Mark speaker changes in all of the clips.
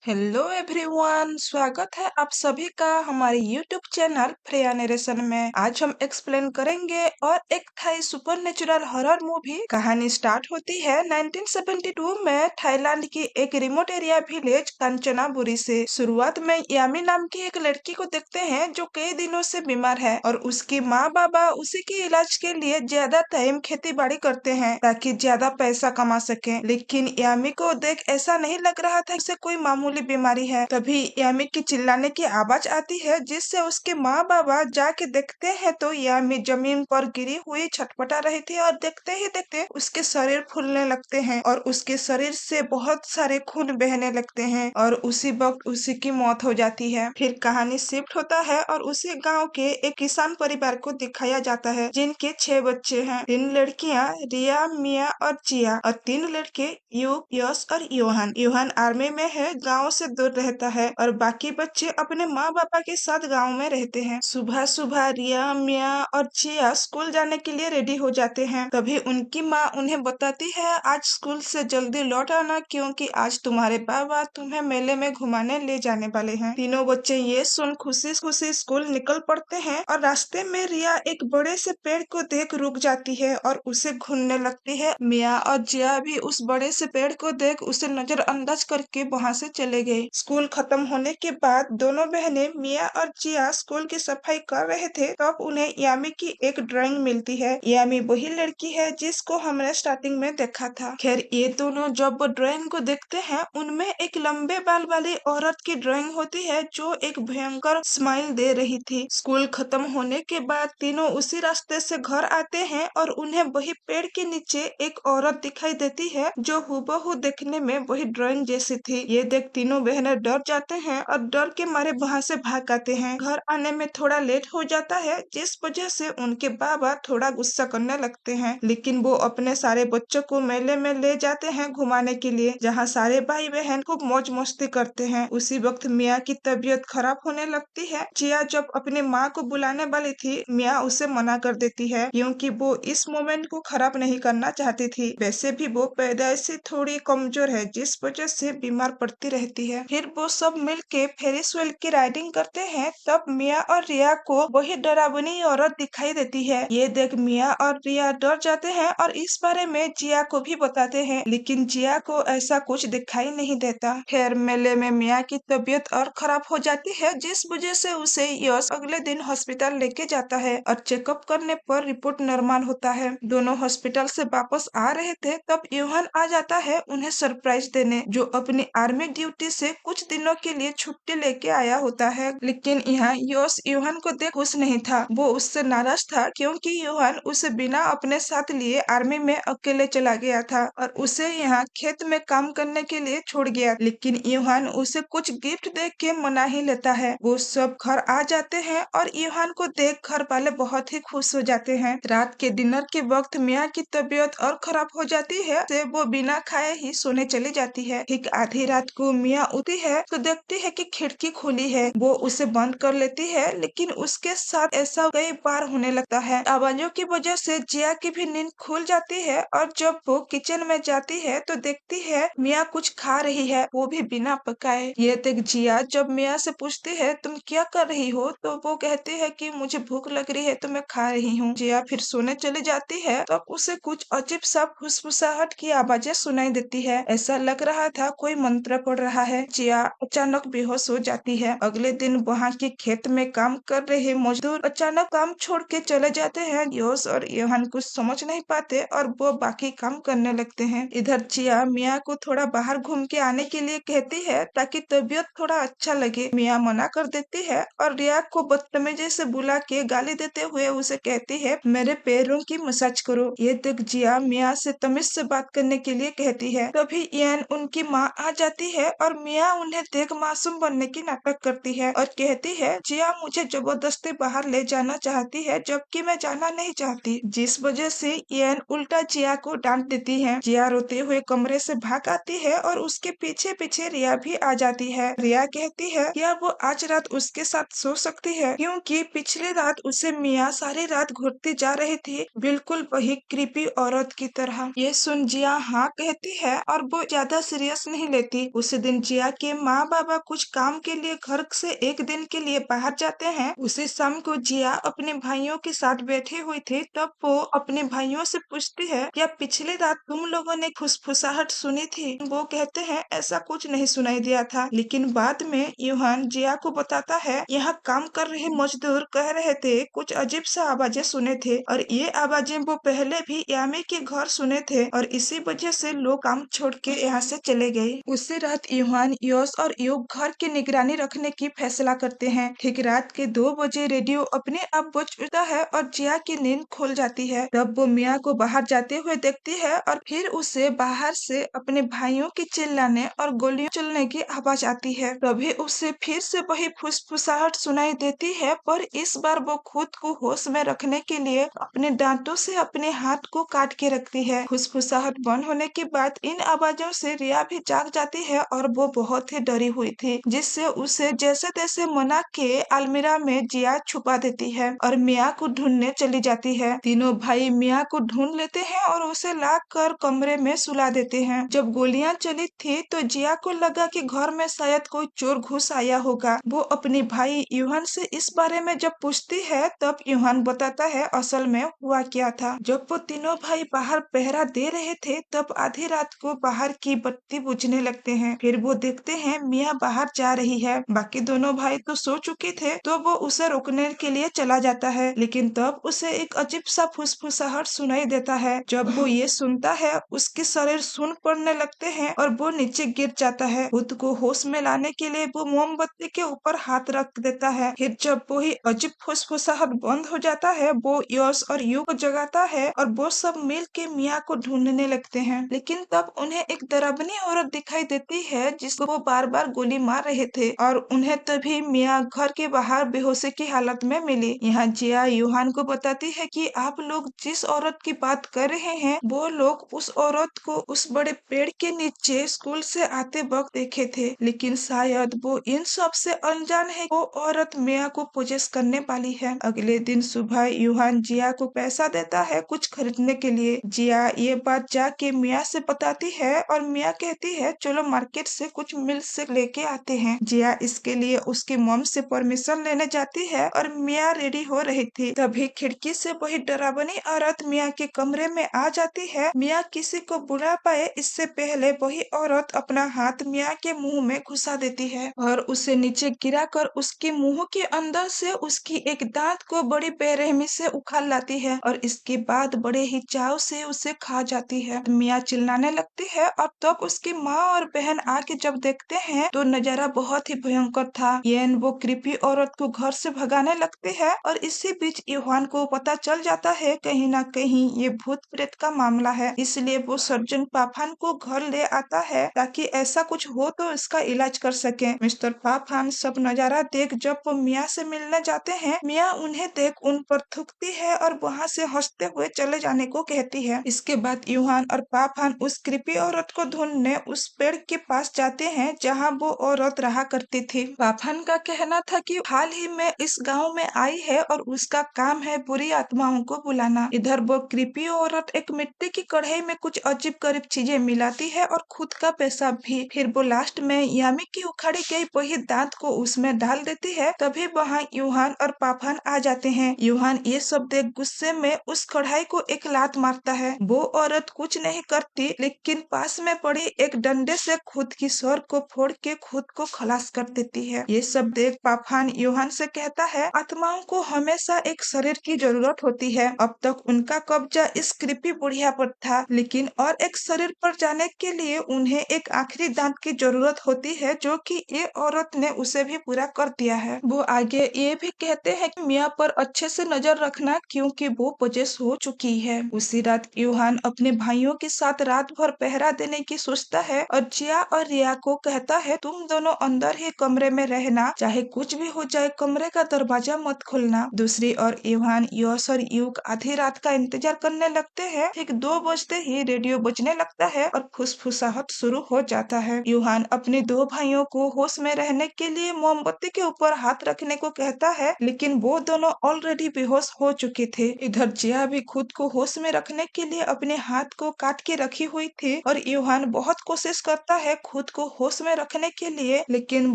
Speaker 1: Hello everyone, स्वागत है आप सभी का हमारे यूट्यूब चैनल फ्रेया नरेशन में। आज हम एक्सप्लेन करेंगे और एक थाई सुपरनेचुरल हॉरर मूवी। कहानी स्टार्ट होती है 1972 में थाईलैंड की एक रिमोट एरिया विलेज कंचनाबुरी से। शुरुआत में यामी नाम की एक लड़की को देखते हैं जो कई दिनों से बीमार है और उसकी माँ बाबा उसी के इलाज के लिए ज्यादा टाइम खेती बाड़ी करते हैं ताकि ज्यादा पैसा कमा सके। लेकिन यामी को देख ऐसा नहीं लग रहा था उसे कोई मामूली बीमारी है। तभी यामी की चिल्लाने की आवाज आती है जिससे उसके माँ बाबा जाके देखते हैं तो यामी जमीन पर गिरी हुई छटपटा रही थी और देखते ही देखते उसके शरीर फूलने लगते हैं और उसके शरीर से बहुत सारे खून बहने लगते हैं और उसी वक्त उसी की मौत हो जाती है। फिर कहानी शिफ्ट होता है और उसी गाँव के एक किसान परिवार को दिखाया जाता है जिनके 6 बच्चे हैं। 3 लड़कियां रिया, मिया और चिया और 3 लड़के युग, यश और योहान। योहान आर्मी में है, गांव से दूर रहता है और बाकी बच्चे अपने माँ बापा के साथ गांव में रहते हैं। सुबह सुबह रिया, मिया और चिया स्कूल जाने के लिए रेडी हो जाते हैं। तभी उनकी माँ उन्हें बताती है आज स्कूल से जल्दी लौट आना क्योंकि आज तुम्हारे बाबा तुम्हें मेले में घुमाने ले जाने वाले हैं। तीनों बच्चे ये सुन खुशी खुशी स्कूल निकल पड़ते हैं और रास्ते में रिया एक बड़े से पेड़ को देख रुक जाती है और उसे घूरने लगती है। मिया और जिया भी उस बड़े से पेड़ को देख उसे नजरअंदाज करके वहाँ से चले गए। स्कूल खत्म होने के बाद दोनों बहनें मिया और जिया स्कूल की सफाई कर रहे थे तब उन्हें यामी की एक ड्राइंग मिलती है। यामी वही लड़की है जिसको हमने स्टार्टिंग में देखा था। खैर ये दोनों जब वो ड्राइंग को देखते हैं उनमें एक लंबे बाल वाली औरत की ड्राइंग होती है जो एक भयंकर स्माइल दे रही थी। स्कूल खत्म होने के बाद तीनों उसी रास्ते से घर आते हैं और उन्हें वही पेड़ के नीचे एक औरत दिखाई देती है जो हूबहू देखने में वही ड्राइंग जैसी थी। ये देख तीनों बहनें डर जाते हैं और डर के मारे वहाँ से भाग आते हैं। घर आने में थोड़ा लेट हो जाता है जिस वजह से उनके बाबा थोड़ा गुस्सा करने लगते हैं, लेकिन वो अपने सारे बच्चों को मेले में ले जाते हैं घुमाने के लिए जहाँ सारे भाई बहन खूब मौज मस्ती करते हैं। उसी वक्त मिया की तबीयत खराब होने लगती है। जिया जब अपनी माँ को बुलाने वाली थी मिया उसे मना कर देती है क्योंकि वो इस मोमेंट को खराब नहीं करना चाहती थी। वैसे भी वो पैदाइश से थोड़ी कमजोर है जिस वजह से बीमार पड़ती रहती है। फिर वो सब मिलके फेरिस व्हील की राइडिंग करते हैं तब मिया और रिया को वही डरावनी औरत दिखाई देती है। ये देख मिया और रिया डर जाते हैं और इस बारे में जिया को भी बताते हैं, लेकिन जिया को ऐसा कुछ दिखाई नहीं देता। खैर मेले में मिया की तबीयत और खराब हो जाती है जिस वजह से उसे यश अगले दिन हॉस्पिटल लेके जाता है और चेकअप करने पर रिपोर्ट नॉर्मल होता है। दोनों हॉस्पिटल से वापस आ रहे थे तब योहान आ जाता है उन्हें सरप्राइज देने, जो अपनी आर्मी ड्यूटी से कुछ दिनों के लिए छुट्टी लेके आया होता है। लेकिन यहाँ यश योहान को देख खुश नहीं था, वो उससे नाराज था क्योंकि योहान उसे बिना अपने साथ लिए आर्मी में अकेले चला गया था और उसे यहाँ खेत में काम करने के लिए छोड़ गया। लेकिन योहान उसे कुछ गिफ्ट देख के मना ही लेता है। वो सब घर आ जाते हैं और योहान को देख घर वाले बहुत ही खुश हो जाते हैं। रात के डिनर के वक्त मिया की तबीयत और खराब हो जाती है से वो बिना खाए ही सोने चली जाती है। ठीक आधी रात को मिया उठती है तो देखती है कि खिड़की खुली है। वो उसे बंद कर लेती है लेकिन उसके साथ ऐसा कई बार होने लगता है। आवाजों की वजह से जिया की भी नींद खुल जाती है और जब वो किचन में जाती है तो देखती है मिया कुछ खा रही है, वो भी बिना पकाए। ये देख जिया जब मिया से पूछती है तुम क्या कर रही हो तो वो कहती है कि मुझे भूख लग रही है तो मैं खा रही हूँ। जिया फिर सोने चली जाती है तब उसे कुछ अजीब सा फुसफुसाहट की आवाजें सुनाई देती है। ऐसा लग रहा था कोई मंत्र पढ़ रहा है। जिया अचानक बेहोश हो जाती है। अगले दिन वहाँ के खेत में काम कर रहे मजदूर अचानक काम छोड़ के चले जाते हैं। यश और योहान कुछ समझ नहीं पाते और वो बाकी काम करने लगते हैं। इधर जिया मिया को थोड़ा बाहर घूम के आने के लिए कहती है ताकि तबीयत थोड़ा अच्छा लगे। मिया मना कर देती है और रिया को बदतमीजी से बुला के गाली देते हुए उसे कहती है मेरे पैरों की मसाज करो। ये देख जिया मिया से तमीज से बात करने के लिए कहती है। तभी यान उनकी माँ आ जाती है और मिया उन्हें देख मासूम बनने की नाटक करती है और कहती है जिया मुझे जबरदस्ती बाहर ले जाना चाहती है जबकि मैं जाना नहीं चाहती, जिस वजह से यान उल्टा जिया को डांट देती है। जिया रोते हुए कमरे से भाग आती है और उसके पीछे पीछे रिया भी आ जाती है। रिया कहती है क्या वो आज रात उसके साथ सो सकती है क्योंकि पिछली रात उसे मिया सारी रात घूरती जा रही थी, बिल्कुल वही क्रीपी औरत की तरह। ये सुन जिया हाँ कहती है और वो ज्यादा सीरियस नहीं लेती। उसी दिन दिन जिया के माँ बाबा कुछ काम के लिए घर से एक दिन के लिए बाहर जाते हैं। उसी शाम को जिया अपने भाइयों के साथ बैठी हुई थी, तब वो अपने भाइयों से पूछती है, क्या पिछली रात तुम लोगों ने फुसफुसाहट सुनी थी? वो कहते हैं ऐसा कुछ नहीं सुनाई दिया था, लेकिन बाद में यूहान जिया को बताता है, यहाँ काम कर रहे मजदूर कह रहे थे कुछ अजीब सा आवाजें सुने थे और ये आवाजें वो पहले भी यामी के घर सुने थे और इसी वजह से लोग काम छोड़ के यहाँ से चले गए। उसी रात यूहान, यश और युग घर की निगरानी रखने की फैसला करते हैं। ठीक रात के 2 बजे रेडियो अपने आप बज उठता है और जिया की नींद खुल जाती है। तब वो मिया को बाहर जाते हुए देखती है और फिर उसे बाहर से अपने भाइयों के चिल्लाने और गोलियां चलने की आवाज आती है। तभी उसे फिर से वही फुसफुसाहट सुनाई देती है, पर इस बार वो खुद को होश में रखने के लिए अपने दांतों से अपने हाथ को काट के रखती है। फुसफुसाहट बंद होने के बाद इन आवाजों से रिया भी जाग जाती है और वो बहुत ही डरी हुई थी, जिससे उसे जैसे तैसे मना के अलमीरा में जिया छुपा देती है और मिया को ढूंढने चली जाती है। तीनों भाई मिया को ढूंढ लेते हैं और उसे लाकर कर कमरे में सुला देते हैं। जब गोलियां चली थी तो जिया को लगा कि घर में शायद कोई चोर घुस आया होगा। वो अपने भाई यूहान से इस बारे में जब पूछती है, तब यूहान बताता है असल में हुआ क्या था। जब वो तीनों भाई बाहर पहरा दे रहे थे, तब आधी रात को बाहर की बत्ती बुझने लगते हैं। फिर वो देखते हैं मिया बाहर जा रही है। बाकी दोनों भाई तो सो चुके थे, तो वो उसे रोकने के लिए चला जाता है, लेकिन तब उसे एक अजीब सा फुसफुसाहट सुनाई देता है। जब वो ये सुनता है, उसके शरीर सुन पड़ने लगते हैं और वो नीचे गिर जाता है। खुद को होश में लाने के लिए वो मोमबत्ती के ऊपर हाथ रख देता है। फिर जब वो ही अजीब फुसफुसाहट बंद हो जाता है, वो यश और यू को जगाता है और वो सब मिल के मिया को ढूंढने लगते हैं। लेकिन तब उन्हें एक डरावनी औरत दिखाई देती है, जिसको वो बार बार गोली मार रहे थे और उन्हें तभी मिया घर के बाहर बेहोशी की हालत में मिली। यहाँ जिया यूहान को बताती है कि आप लोग जिस औरत की बात कर रहे हैं, वो लोग उस औरत को उस बड़े पेड़ के नीचे स्कूल से आते वक्त देखे थे, लेकिन शायद वो इन सब से अनजान है। वो औरत मिया को पोजेस करने वाली है। अगले दिन सुबह यूहान जिया को पैसा देता है कुछ खरीदने के लिए। जिया ये बात जाके मिया से बताती है और मिया कहती है चलो मार्केट से कुछ मिल से लेके आते हैं। जिया इसके लिए उसकी मॉम से परमिशन लेने जाती है और मिया रेडी हो रही थी। तभी खिड़की से वही डरावनी औरत मिया के कमरे में आ जाती है। मिया किसी को बुला पाए इससे पहले वही औरत अपना हाथ मिया के मुंह में घुसा देती है और उसे नीचे गिराकर उसके मुंह के अंदर से उसकी एक दांत को बड़ी बेरहमी से उखाड़ लाती है और इसके बाद बड़े ही चाव से उसे खा जाती है। मिया चिल्लाने लगती है और तब उसकी माँ और बहन आके जब देखते हैं तो नजारा बहुत ही भयंकर था। येन वो कृपी औरत को घर से भगाने लगते हैं और इसी बीच यूहान को पता चल जाता है कहीं ना कहीं ये भूत प्रेत का मामला है, इसलिए वो सर्जन पाफान को घर ले आता है ताकि ऐसा कुछ हो तो इसका इलाज कर सके। मिस्टर पाफान सब नजारा देख जब वो मिया से मिलने जाते हैं, मिया उन्हें देख उन पर थूकती है और वहाँ से हंसते हुए चले जाने को कहती है। इसके बाद यूहान और पाफान उस कृपी औरत को ढूंढने उस पेड़ के पास जाते हैं जहाँ वो औरत रहा करती थी। पाफान का कहना था कि हाल ही में इस गांव में आई है और उसका काम है बुरी आत्माओं को बुलाना। इधर वो कृपी औरत एक मिट्टी की कढ़ाई में कुछ अजीब गरीब चीजें मिलाती है और खुद का पेशाब भी। फिर वो लास्ट में यामी की उखाड़ी गई वही दांत को उसमें डाल देती है। तभी वहाँ यूहान और पाफान आ जाते हैं। यूहान ये सब देख गुस्से में उस कढ़ाई को एक लात मारता है। वो औरत कुछ नहीं करती, लेकिन पास में पड़ी एक डंडे से खुद की सर को फोड़ के खुद को खलास कर देती है। ये सब देख पाफान यूहान से कहता है आत्माओं को हमेशा एक शरीर की जरूरत होती है। अब तक उनका कब्जा इस कृपी बुढ़िया पर था, लेकिन और एक शरीर पर जाने के लिए उन्हें एक आखिरी दांत की जरूरत होती है, जो कि ये औरत ने उसे भी पूरा कर दिया है। वो आगे ये भी कहते हैं कि मिया पर अच्छे से नजर रखना क्योंकि वो पोजेस हो चुकी है। उसी रात यूहान अपने भाइयों के साथ रात भर पहरा देने की सोचता है और जिया और रिया को कहता है तुम दोनों अंदर ही कमरे में रहना, चाहे कुछ भी हो जाए कमरे का दरवाजा मत खोलना। दूसरी ओर यूहान, यश और युग आधी रात का इंतजार करने लगते हैं। ठीक 2 बजते ही रेडियो बजने लगता है और फुसफुसाहट शुरू हो जाता है। यूहान अपने 2 भाइयों को होश में रहने के लिए मोमबत्ती के ऊपर हाथ रखने को कहता है, लेकिन वो दोनों ऑलरेडी बेहोश हो चुके थे। इधर जिया भी खुद को होश में रखने के लिए अपने हाथ को काट के रखी हुई थी और यूहान बहुत कोशिश करता है खुद खुद को होश में रखने के लिए, लेकिन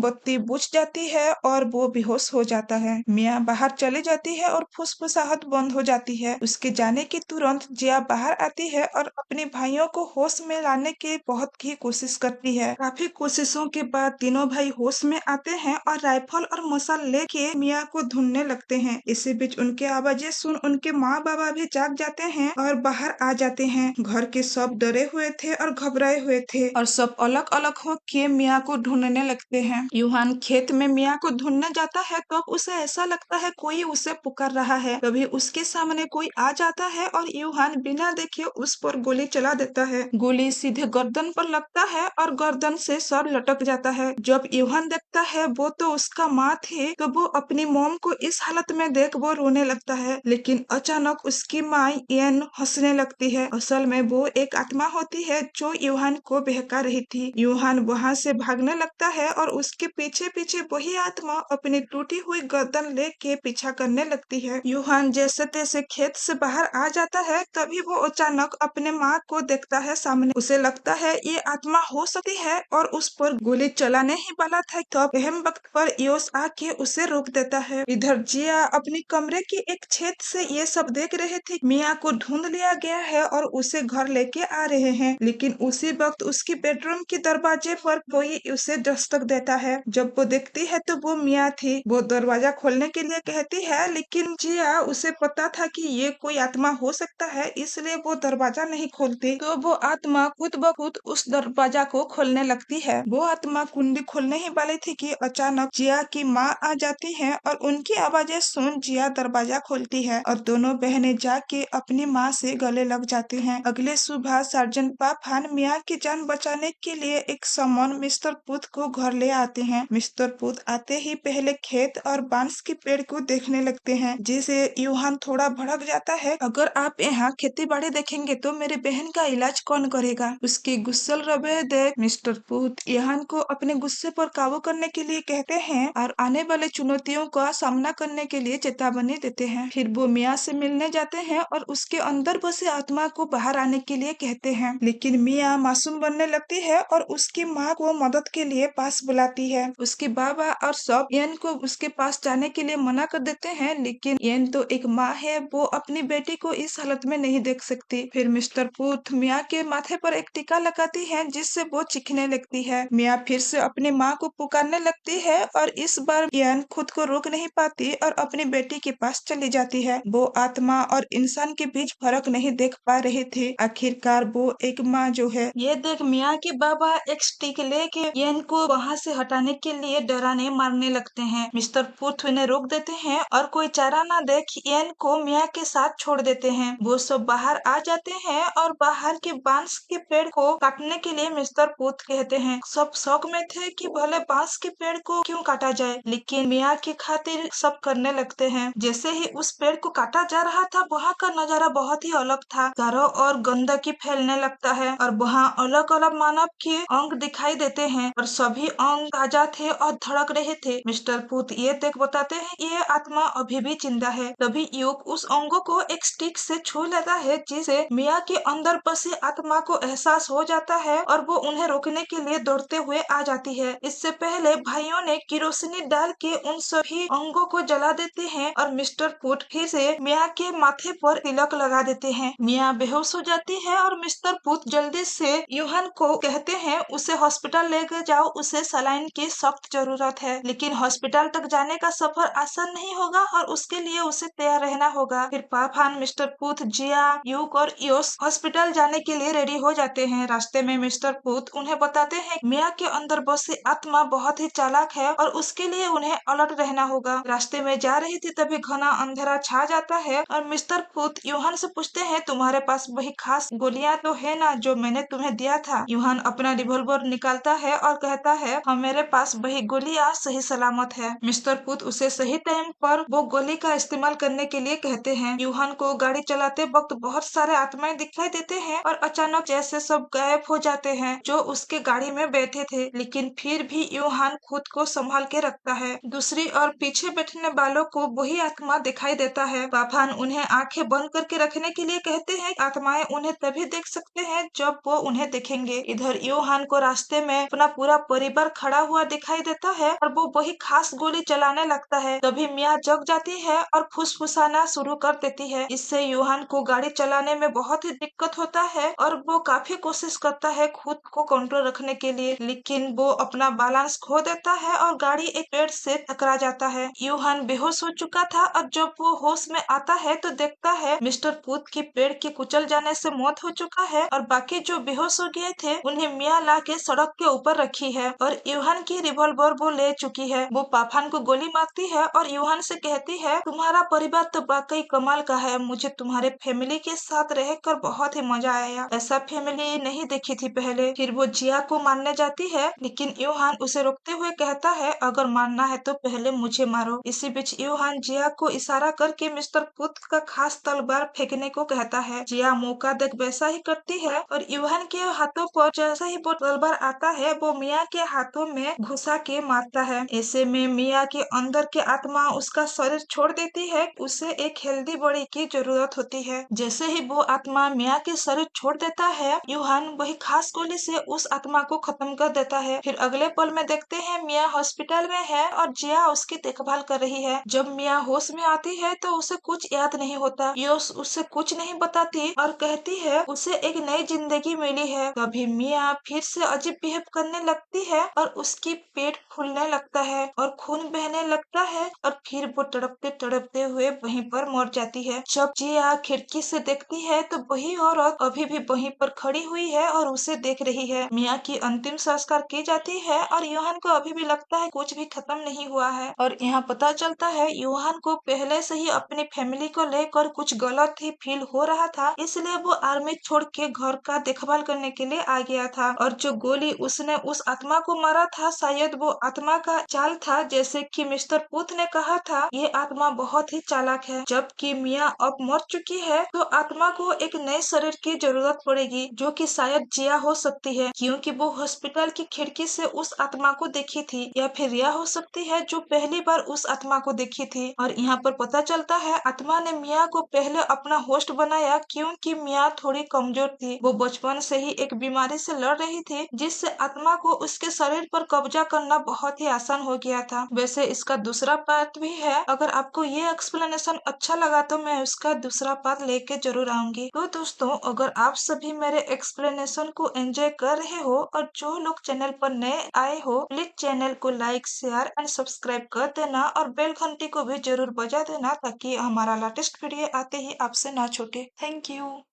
Speaker 1: बत्ती बुझ जाती है और वो बेहोश हो जाता है। मिया बाहर चली जाती है और फुसफुसाहट बंद हो जाती है। उसके जाने की तुरंत जिया बाहर आती है और अपने भाइयों को होश में लाने की बहुत की कोशिश करती है। काफी कोशिशों के बाद तीनों भाई होश में आते हैं और राइफल और मशाल लेके मिया को ढूंढने लगते हैं। इसी बीच उनके आवाजें सुन उनके माँ बाबा भी जाग जाते हैं और बाहर आ जाते हैं। घर के सब डरे हुए थे और घबराए हुए थे और सब अलग अलग होके मिया को ढूंढने लगते हैं। यूहान खेत में मिया को ढूंढने जाता है तो उसे ऐसा लगता है कोई उसे पुकार रहा है। तभी उसके सामने कोई आ जाता है और यूहान बिना देखे उस पर गोली चला देता है। गोली सीधे गर्दन पर लगता है और गर्दन से सर लटक जाता है। जब यूहान देखता है वो तो उसका माँ थी, तो वो अपनी मॉम को इस हालत में देख वो रोने लगता है। लेकिन अचानक उसकी माँ एन हंसने लगती है। असल में वो एक आत्मा होती है जो यूहान को बहका रही थी। यूहान वहाँ से भागने लगता है और उसके पीछे पीछे वही आत्मा अपनी टूटी हुई गर्दन लेके पीछा करने लगती है। यूहान जैसे तैसे खेत से बाहर आ जाता है, तभी वो अचानक अपने माँ को देखता है सामने। उसे लगता है ये आत्मा हो सकती है और उस पर गोली चलाने ही वाला था, तब अहम वक्त पर योश आके उसे रोक देता है। इधर जिया अपनी कमरे की एक छेद से ये सब देख रहे थे। मिया को ढूंढ लिया गया है और उसे घर लेके आ रहे हैं, लेकिन उसी वक्त उसकी बेडरूम के दरवाजे पर कोई उसे दस्तक देता है। जब वो देखती है तो वो मिया थी। वो दरवाजा खोलने के लिए कहती है, लेकिन जिया उसे पता था कि ये कोई आत्मा हो सकता है, इसलिए वो दरवाजा नहीं खोलती। तो वो आत्मा खुद ब खुद उस दरवाजा को खोलने लगती है। वो आत्मा कुंडी खोलने ही वाली थी कि अचानक जिया की माँ आ जाती है और उनकी आवाजें सुन जिया दरवाजा खोलती है और दोनों बहनें जाके अपनी माँ से गले लग जाती हैं। अगले सुबह सर्जन पाफान मिया की जान बचाने के लिए एक समन मिस्टर पुत को घर ले आते हैं। मिस्टर पुत आते ही पहले खेत और बांस के पेड़ को देखने लगते हैं, जिसे यूहान थोड़ा भड़क जाता है। अगर आप यहाँ खेती बाड़ी देखेंगे तो मेरी बहन का इलाज कौन करेगा? उसके गुस्सल रवैये देख मिस्टर पुत यूहान को अपने गुस्से पर काबू करने के लिए कहते हैं और आने वाले चुनौतियों का सामना करने के लिए चेतावनी देते हैं। फिर वो मिया से मिलने जाते हैं और उसके अंदर बसे आत्मा को बाहर आने के लिए कहते हैं, लेकिन मिया मासूम बनने लगती है और उसकी माँ को मदद के लिए पास बुलाती है। उसके बाबा और सब येन को उसके पास जाने के लिए मना कर देते हैं, लेकिन येन तो एक माँ है, वो अपनी बेटी को इस हालत में नहीं देख सकती। फिर मिस्टर पुथ मिया के माथे पर एक टीका लगाती है, जिससे वो चीखने लगती है। मिया फिर से अपनी माँ को पुकारने लगती है और इस बार येन खुद को रोक नहीं पाती और अपनी बेटी के पास चली जाती है। वो आत्मा और इंसान के बीच फर्क नहीं देख पा रही थी। आखिरकार वो एक माँ जो है। ये देख मिया के बाबा एक स्टिक लेके येन को वहाँ से हटाने के लिए डराने मारने लगते हैं। मिस्टर पुथ उन्हें रोक देते हैं और कोई चारा न देख येन को मिया के साथ छोड़ देते हैं। वो सब बाहर आ जाते हैं और बाहर के बांस के पेड़ को काटने के लिए मिस्टर पुथ कहते हैं। सब शौक में थे कि भले बांस के पेड़ को क्यों काटा जाए, लेकिन मिया की खातिर सब करने लगते हैं। जैसे ही उस पेड़ को काटा जा रहा था, वहाँ का नजारा बहुत ही अलग था। चारों ओर गंदगी फैलने लगता है और वहाँ अलग अलग मानव के अंग दिखाई देते हैं और सभी अंग ताजा थे और धड़क रहे थे। मिस्टर पुथ ये देख बताते हैं ये आत्मा अभी भी जिंदा है। तभी युग उस अंगों को एक स्टिक से छू लेता है, जिसे मिया के अंदर बसी आत्मा को एहसास हो जाता है और वो उन्हें रोकने के लिए दौड़ते हुए आ जाती है। इससे पहले भाइयों ने किरोसिनी डाल के उन सभी अंगों को जला देते हैं और मिस्टर पुथ फिर से मिया के माथे पर तिलक लगा देते हैं। मिया बेहोश हो जाती है और मिस्टर पुथ जल्दी से यूहान को कहते हैं उसे हॉस्पिटल लेकर जाओ, उसे सलाइन की सख्त जरूरत है। लेकिन हॉस्पिटल तक जाने का सफर आसान नहीं होगा और उसके लिए उसे तैयार रहना होगा। फिर पाफान, मिस्टर पुथ, जिया, यूक और योस हॉस्पिटल जाने के लिए रेडी हो जाते हैं। रास्ते में मिस्टर पुथ उन्हें बताते हैं मिया के अंदर बसी आत्मा बहुत ही चालाक है और उसके लिए उन्हें अलर्ट रहना होगा। रास्ते में जा रही थी तभी घना अंधेरा छा जाता है और मिस्टर पुथ यूहान से पूछते हैं तुम्हारे पास वही खास गोलियां तो है ना जो मैंने तुम्हें दिया था? यूहान अपना रिवॉल्वर निकालता है और कहता है हाँ, मेरे पास वही गोलियां सही सलामत है। मिस्टर पुथ उसे सही टाइम पर वो गोली का इस्तेमाल करने के लिए कहते हैं। यूहान को गाड़ी चलाते वक्त बहुत सारे आत्माएं दिखाई देते हैं और अचानक जैसे सब गायब हो जाते हैं जो उसके गाड़ी में बैठे थे, लेकिन फिर भी यूहान खुद को संभाल के रखता है। दूसरी ओर पीछे बैठने वालों को वही आत्मा दिखाई देता है। पाफान उन्हें आंखें बंद करके रखने के लिए कहते हैं। आत्माएं उन्हें तभी देख सकते हैं जब वो उन्हें देखेंगे। इधर यूहान को को रास्ते में अपना पूरा परिवार खड़ा हुआ दिखाई देता है और वो वही खास गोली चलाने लगता है। तभी मिया जग जाती है और फुसफुसाना शुरू कर देती है। इससे यूहान को गाड़ी चलाने में बहुत ही दिक्कत होता है और वो काफी कोशिश करता है खुद को कंट्रोल रखने के लिए, लेकिन वो अपना बैलेंस खो देता है और गाड़ी एक पेड़ से टकरा जाता है। यूहान बेहोश हो चुका था और जब वो होश में आता है तो देखता है मिस्टर पूत की पेड़ के कुचल जाने से मौत हो चुका है और बाकी जो बेहोश हो गए थे उन्हें मिया ला के सड़क के ऊपर रखी है और यूहान की रिवॉल्वर वो ले चुकी है। वो पाफान को गोली मारती है और यूहान से कहती है, तुम्हारा परिवार तो वाकई कमाल का है, मुझे तुम्हारे फैमिली के साथ रहकर बहुत ही मजा आया, ऐसा फैमिली नहीं देखी थी पहले। फिर वो जिया को मारने जाती है लेकिन यूहान उसे रोकते हुए कहता है, अगर मारना है तो पहले मुझे मारो। इसी बीच यूहान जिया को इशारा करके मिस्टर पुत का खास तलवार फेंकने को कहता है। जिया मौका देख वैसा ही करती है और यूहान के हाथों पर जैसा ही वो तलवार आता है वो मिया के हाथों में घुसा के मारता है। ऐसे में मिया के अंदर की आत्मा उसका शरीर छोड़ देती है। उसे एक हेल्दी बॉडी की जरूरत होती है। जैसे ही वो आत्मा मिया के शरीर छोड़ देता है यूहान वही खास गोली से उस आत्मा को खत्म कर देता है। फिर अगले पल में देखते हैं मिया हॉस्पिटल में है और जिया उसकी देखभाल कर रही है। जब मिया होश में आती है तो उसे कुछ याद नहीं होता। योस उससे कुछ नहीं बताती और कहती है उसे एक नई जिंदगी मिली है। तभी मिया फिर से अजीब बिहेव करने लगती है और उसकी पेट फूलने लगता है और खून बहने लगता है और फिर वो तड़पते तड़पते हुए वहीं पर मर जाती है। जब जिया खिड़की से देखती है तो वही औरत अभी भी वहीं पर खड़ी हुई है और उसे देख रही है। मिया की अंतिम संस्कार की जाती है और यूहान को अभी भी लगता है कुछ भी खत्म नहीं हुआ है और यहाँ पता चलता है यूहान को पहले से ही अपनी फैमिली को लेकर कुछ गलत ही फील हो रहा था, इसलिए वो आर्मी छोड़ के घर का देखभाल करने के लिए आ गया था। और जो गोली उसने उस आत्मा को मारा था शायद वो आत्मा का चाल था। जैसे कि मिस्टर पुथ ने कहा था, ये आत्मा बहुत ही चालाक है। जबकि मिया अब मर चुकी है तो आत्मा को एक नए शरीर की जरूरत पड़ेगी जो कि शायद जिया हो सकती है, क्योंकि वो हॉस्पिटल की खिड़की से उस आत्मा को देखी थी, या फिर रिया हो सकती है जो पहली बार उस आत्मा को देखी थी। और यहाँ पर पता चलता है आत्मा ने मिया को पहले अपना होस्ट बनाया क्योंकि मिया थोड़ी कमजोर थी। वो बचपन से ही एक बीमारी से लड़ रही थी जिससे आत्मा को उसके शरीर पर कब्जा करना बहुत ही आसान हो गया था। वैसे इसका दूसरा पार्ट भी है, अगर आपको ये एक्सप्लेनेशन अच्छा लगा तो मैं उसका दूसरा पार्ट लेके जरूर आऊंगी। तो दोस्तों, अगर आप सभी मेरे एक्सप्लेनेशन को एंजॉय कर रहे हो और जो लोग चैनल पर नए आए हो प्लीज चैनल को लाइक शेयर एंड सब्सक्राइब कर देना और बेल घंटी को भी जरूर बजा देना ताकि हमारा लेटेस्ट वीडियो आते ही आपसे ना छूटे। Thank you.